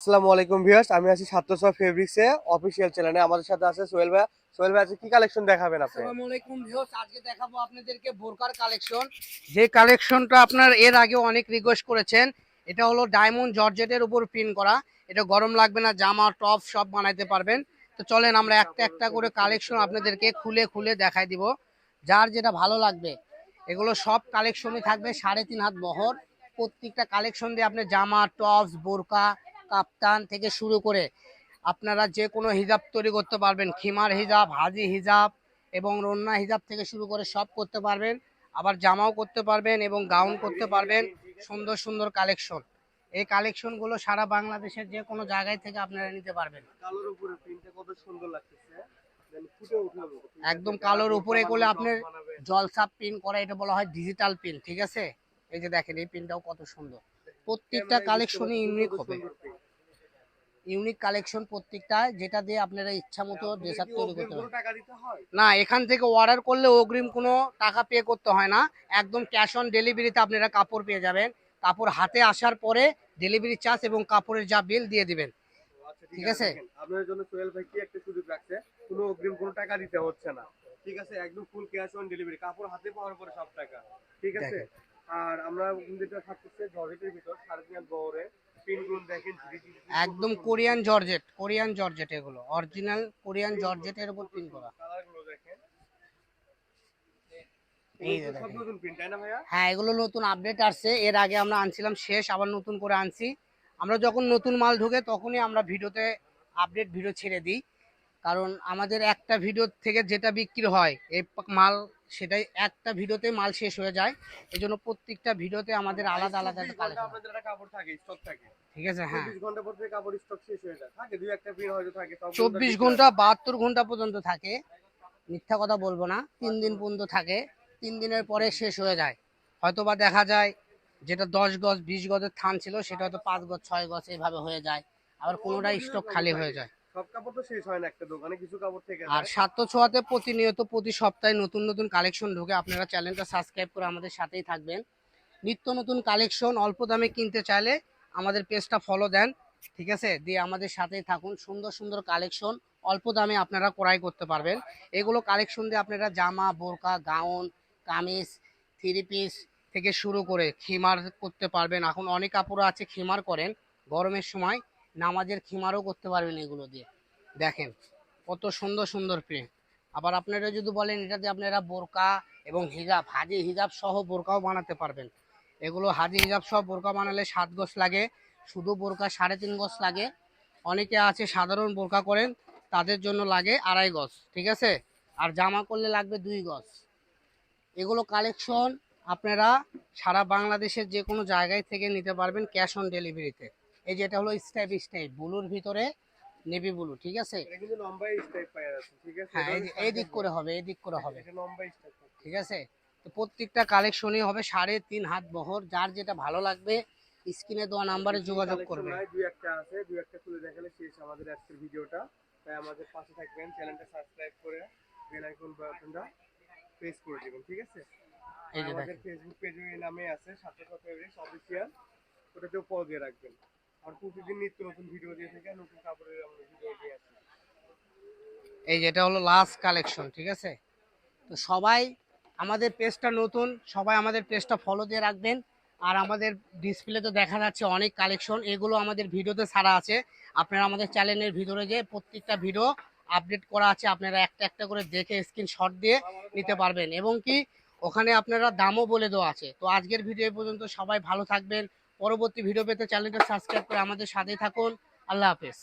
আসসালামু আলাইকুম ভিউয়ার্স, আমি আছি সাতশো ফেব্রিক্সে অফিসিয়াল চ্যানেলে। আমাদের সাথে আছে সোহেল ভাই। সোহেল ভাই আজকে কি কালেকশন দেখাবেন আপনি? আসসালামু আলাইকুম ভিউয়ার্স, আজকে দেখাবো আপনাদেরকে বোরকার কালেকশন। যে কালেকশনটা আপনার এর আগে অনেক রিকোয়েস্ট করেছেন। এটা হলো ডায়মন্ড জর্জেটের উপর প্রিন্ট করা। এটা গরম লাগবে না, জামা টপ সব বানাইতে পারবেন। তো চলেন আমরা একটা একটা করে কালেকশন আপনাদেরকে খুলে খুলে দেখাই দিব, যার যেটা ভালো লাগবে। এগুলো সব কালেকশনই থাকবে 3.5 হাত বহর। প্রত্যেকটা কালেকশন দিয়ে আপনি জামা টপস বোরকা কাপ্তান থেকে শুরু করে আপনারা যে কোনো হিজাব তৈরি করতে পারবেন। খিমার হিজাব, হাজি হিজাব এবং রন্না হিজাব থেকে শুরু করে সব করতে পারবেন। আবার জামাও করতে পারবেন এবং গাউন করতে পারবেন। সুন্দর সুন্দর কালেকশন। এই কালেকশনগুলো সারা বাংলাদেশের যে কোনো জায়গায় থেকে আপনারা নিতে পারবেন। কালোর উপরে প্রিন্টটা কত সুন্দর লাগতেছে, ফুটে উঠলো। একদম কালোর উপরে করলে আপনার জলসাপ প্রিন্ট করা, এটা বলা হয় ডিজিটাল প্রিন্ট। ঠিক আছে, এই যে দেখেন এই প্রিন্টটাও কত সুন্দর। প্রত্যেকটা কালেকশনই ইউনিক হবে, ইউনিক কালেকশন প্রত্যেকটা, যেটা দিয়ে আপনারা ইচ্ছা মতো ড্রেস আপ তৈরি করতে পারেন। না, এখান থেকে অর্ডার করলে অগ্রিম কোনো টাকা পে করতে হয় না। একদম ক্যাশ অন ডেলিভারিতে আপনারা কাপড় পেয়ে যাবেন। কাপড় হাতে আসার পরে ডেলিভারি চার্জ এবং কাপড়ের যা বিল দিয়ে দিবেন। ঠিক আছে, আপনাদের জন্য সোহেল ভাই কি একটা সুযোগ রাখছে, কোনো অগ্রিম কোনো টাকা দিতে হচ্ছে না। ঠিক আছে, একদম ফুল ক্যাশ অন ডেলিভারি, কাপড় হাতে পাওয়ার পরে সব টাকা। ঠিক আছে। আর আমরা যেটা থাকতেছে জর্জেটের ভিতর 3.5 বহরে প্রিন্টগুলো দেখেন, একদম কোরিয়ান জর্জেট, কোরিয়ান জর্জেট, এগুলো অরিজিনাল কোরিয়ান জর্জেটের উপর প্রিন্ট করা। কালারগুলো দেখেন, এই যে সব দেখেন, নতুন প্রিন্ট তাই না ভাইয়া? হ্যাঁ এগুলো নতুন আপডেট আসছে। এর আগে আমরা আনছিলাম শেষ, আবার নতুন করে আনছি। আমরা যখন নতুন মাল ঢোকে তখনই আমরা ভিডিওতে আপডেট ভিডিও ছেড়ে দিই, কারণ আমাদের একটা ভিডিও থেকে যেটা বিক্রি হয় এই মাল, সেটাই একটা ভিডিওতে মাল শেষ হয়ে যায়। এই জন্য প্রত্যেকটা ভিডিওতে আমাদের আলাদা আলাদা একটা কালেকশন। আপনাদের একটা কাপড় থাকে, স্টক থাকে। ঠিক আছে, হ্যাঁ 24 ঘন্টা পর থেকে কাপড় স্টক শেষ হয়ে যায়, থাকে দুই একটা পিন হয়তো থাকে, সবগুলো 24 ঘন্টা 72 ঘন্টা পর্যন্ত থাকে। মিথ্যা কথা বলবো না, 3 দিন পর্যন্ত থাকে। 3 দিনের পরে শেষ হয়ে যায়। হয়তোবা দেখা যায় যেটা 10 গজ 20 গজের থান ছিল সেটা হয়তো 5 গজ 6 গজ এইভাবে হয়ে যায়। আবার কোনোটাই স্টক খালি হয়ে যায়। সব কাপড় তো শেষ হয় না একটা দোকানে, কিছু কাপড় থেকে আর যায়। সাত ছোঁয়াতে প্রতিনিয়ত প্রতি সপ্তাহে নতুন নতুন কালেকশন ঢুকে। আপনারা চ্যানেলটা সাবস্ক্রাইব করে আমাদের সাথেই থাকবেন। নিত্য নতুন কালেকশন অল্প দামে কিনতে চাইলে আমাদের পেজটা ফলো দেন। ঠিক আছে, দিয়ে আমাদের সাথেই থাকুন। সুন্দর সুন্দর কালেকশন অল্প দামে আপনারা ক্রয় করতে পারবেন। এগুলো কালেকশন দিয়ে আপনারা জামা বোরকা গাউন কামিজ থ্রি পিস থেকে শুরু করে খিমার করতে পারবেন। এখন অনেক কাপড় আছে খিমার করেন, গরমের সময় নামাজের খিমারও করতে পারবেন এগুলো দিয়ে। দেখেন কত সুন্দর সুন্দর প্রিন্ট। আবার আপনারা যদি বলেন এটাতে আপনারা বোরকা এবং হিজাব হাজি হিজাব সহ বোরকাও বানাতে পারবেন। এগুলো হাজি হিজাব সহ বোরকা বানালে 7 গজ লাগে, শুধু বোরকা 3.5 গজ লাগে। অনেকে আছে সাধারণ বোরকা করেন, তাদের জন্য লাগে 2.5 গজ। ঠিক আছে, আর জামা করলে লাগবে 2 গজ। এগুলো কালেকশন আপনারা সারা বাংলাদেশের যে কোনো জায়গায় থেকে নিতে পারবেন ক্যাশ অন ডেলিভারিতে। এই যেটা হলো স্টাইপ স্টাইপ ব্লুর ভিতরে নেভি ব্লু। ঠিক আছে, এটা কিন্তু লম্বা স্টাইপ পায়া যাচ্ছে। ঠিক আছে, হ্যাঁ এটা এই যে এই দিক করে হবে, এই দিক করে হবে। এটা লম্বা স্টাইপ। ঠিক আছে, তো প্রত্যেকটা কালেকশনই হবে 3.5 হাত বহর। যার যেটা ভালো লাগবে স্ক্রিনে দেওয়া নাম্বারে যোগাযোগ করবে। দুই একটা আছে, দুই একটা খুলে দেখালে শেষ আমাদের আজকের ভিডিওটা। তাই আমাদের পাশে থাকবেন, চ্যানেলটা সাবস্ক্রাইব করে বেল আইকন বাটনটা প্রেস করে দিবেন। ঠিক আছে, এই যে আমাদের দেখেন, ফেসবুক পেজের নামে আছে সাতশো ফেব্রিক্স অফিসিয়াল, ওটাতেও ফলো দিয়ে রাখবেন। আর প্রতিদিন নিত্য নতুন ভিডিও দিয়ে থেকে নতুন কাপড়ের আমরা ভিডিও দিয়ে আসি। এই যেটা হলো লাস্ট কালেকশন। ঠিক আছে, তো সবাই আমাদের পেজটা নতুন, সবাই আমাদের পেজটা ফলো দিয়ে রাখবেন। আর আমাদের ডিসপ্লেতে দেখা যাচ্ছে অনেক কালেকশন, এগুলো আমাদের ভিডিওতে ছাড়া আছে। আপনারা আমাদের চ্যানেলের ভিতরে যে প্রত্যেকটা ভিডিও আপডেট করা আছে, আপনারা একটা একটা করে দেখে স্ক্রিনশট দিয়ে নিতে পারবেন। এবং কি ওখানে আপনারা দামও বলে দেওয়া আছে। তো আজকের ভিডিও এই পর্যন্ত, সবাই ভালো থাকবেন। পরবর্তী ভিডিও পেতে চ্যানেলটা সাবস্ক্রাইব করে আমাদের সাথেই থাকুন। আল্লাহ হাফেজ।